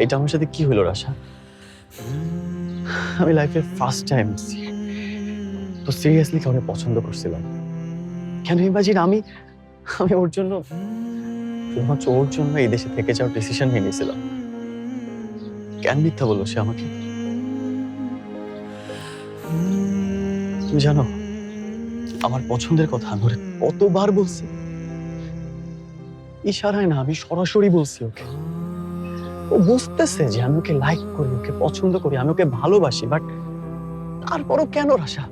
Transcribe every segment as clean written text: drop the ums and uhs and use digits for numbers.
এটা আমার সাথে কি হলো রাশা? আমি লাইফে ফার্স্ট টাইম তো সিরিয়াসলি কাউকে পছন্দ করছিলাম। কেন ইমাজিন আমি আমি ওর জন্য, শুধুমাত্র ওর জন্য এই দেশে থেকে যাওয়ার ডিসিশন নিয়ে নিয়েছিলাম। কেন মিথ্যা বললো সে আমাকে? তুমি জানো আমার পছন্দের কথা নূরে কতবার বলছি, ইশারায় না, আমি সরাসরি বলছি ওকে। ও বুঝতেছে যে আমি ওকে লাইক করি, ওকে পছন্দ করি, আমি ওকে ভালোবাসি, বাট তারপরও কেন রাশা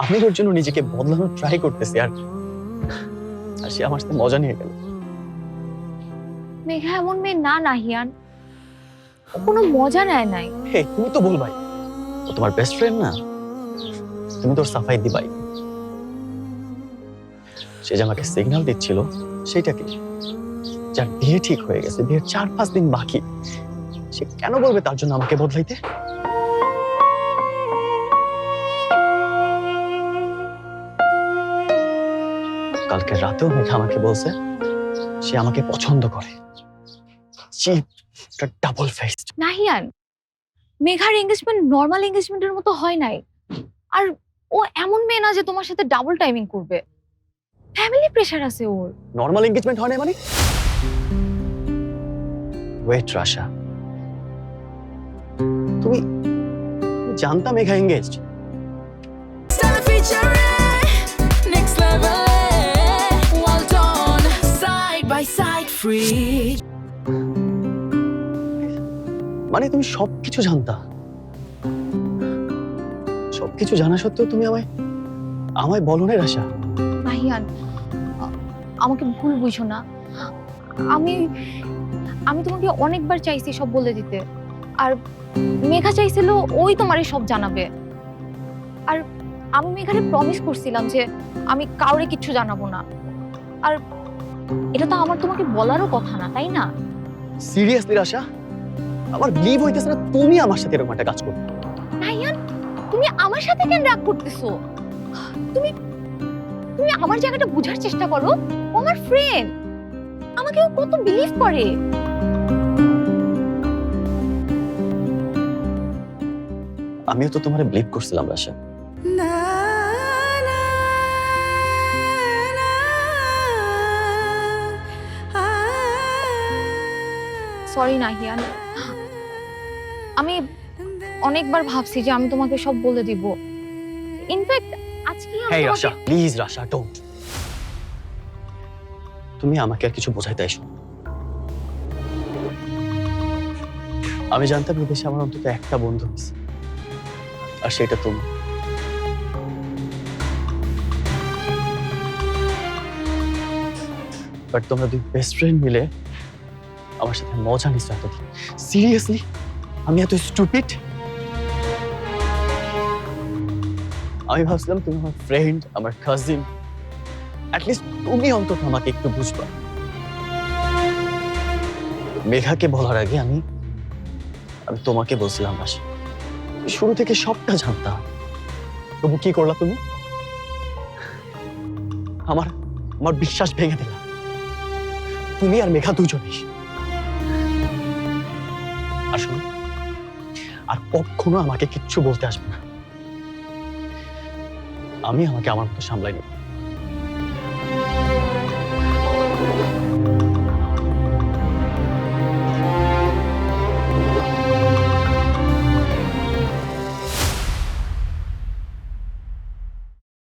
আমি ওর জন্য নিজেকে বদলানোর ট্রাই করতেছি, আর সে আমার সাথে মজা নিয়ে গেল। মেঘা এমন মেয়ে না নাহিয়ান, ও কোনো মজা নেয় নাই। হে তুমি তো বলবাই, ও তোমার বেস্ট ফ্রেন্ড না, তুমি তোর সাফাই দিবাই। সে যে আমাকে সিগন্যাল দিচ্ছিল সেটা কি? যার বিয়ে ঠিক হয়ে গেছে, বিয়ের 4-5 দিন বাকি, সে কেন বলবে তার জন্য আমাকে বদলাইতে? কালকে রাতেও মেঘা আমাকে বলছে সে আমাকে পছন্দ করে। Double faced. নাহিয়ান, মেঘার এঙ্গেজমেন্ট নর্মাল এঙ্গেজমেন্টের মতো হয় নাই। আর ও এমন মেয়ে না যে তোমার সাথে ডাবল টাইমিং করবে। ফ্যামিলি প্রেশার আছে ওর। নর্মাল এঙ্গেজমেন্ট হয় না মানে? ওয়েট রাশা, তুমি জানতা মেঘা এঙ্গেজড? মানে তুমি সবকিছু জানতা? সবকিছু জানা সত্ত্বেও তুমি আমায় বলো না রাশা? নাহিয়ান, আমাকে ভুল বুঝো না। আমি আমি তোমাকে অনেকবার চাইছি সব বলে দিতে, আর মেঘা চাইছিল ওই তোমারে সব জানাবে। আর আমি মেঘারে প্রমিস করছিলাম যে আমি কাউরে কিচ্ছু জানাবো না। আর এটা তো আমার তোমাকে বলারও কথা না, তাই না? সিরিয়াসলি রাশা, আমার বিলিভ হইতেছে না তুমি আমার সাথে এরকম একটা কাজ করবে। নাহিয়ান, তুমি আমার সাথে কেন রাগ করতেছো? তুমি তুমি আমার জায়গাটা বুঝার চেষ্টা করো। ও আমার ফ্রেন্ড, আমাকে ও কত বিলিভ করে। আমিও তো তোমারে বিলিভ করছিলাম রাশা। সরি নাহিয়ান, আমি অনেকবার ভাবছি যে আমি তোমাকে সব বলে দিব। ইনফ্যাক্ট আজকে হেই রাশা, প্লিজ রাশা, ডোন্ট। তুমি আমাকে আর কিছু বোঝাইতে আইসো। আমি জানতাম এই দেশে আমার অন্তত একটা বন্ধু আছে, আর সেটা তুমি। বাট তোমরা দুই বেস্ট ফ্রেন্ড মিলে আমার সাথে মজা নিছো এতদিন। সিরিয়াসলি আমি এত স্টুপিড? আমি ভাবছিলাম তুমি আমার ফ্রেন্ড, আমার কাজিন, অ্যাটলিস্ট তুমি অন্তত আমাকে একটু বুঝবা। মেঘাকে বলার আগে আমি তোমাকে বলছিলাম রাশা, শুরু থেকে সবটা জানতাম। তবু কি করলা তুমি? আমার আমার বিশ্বাস ভেঙে দিলা। তুমি আর মেঘা দুজনেই। আসলে আর কখনো আমাকে কিচ্ছু বলতে আসবে না। আমি আমাকে আমার মতো সামলাই নেব।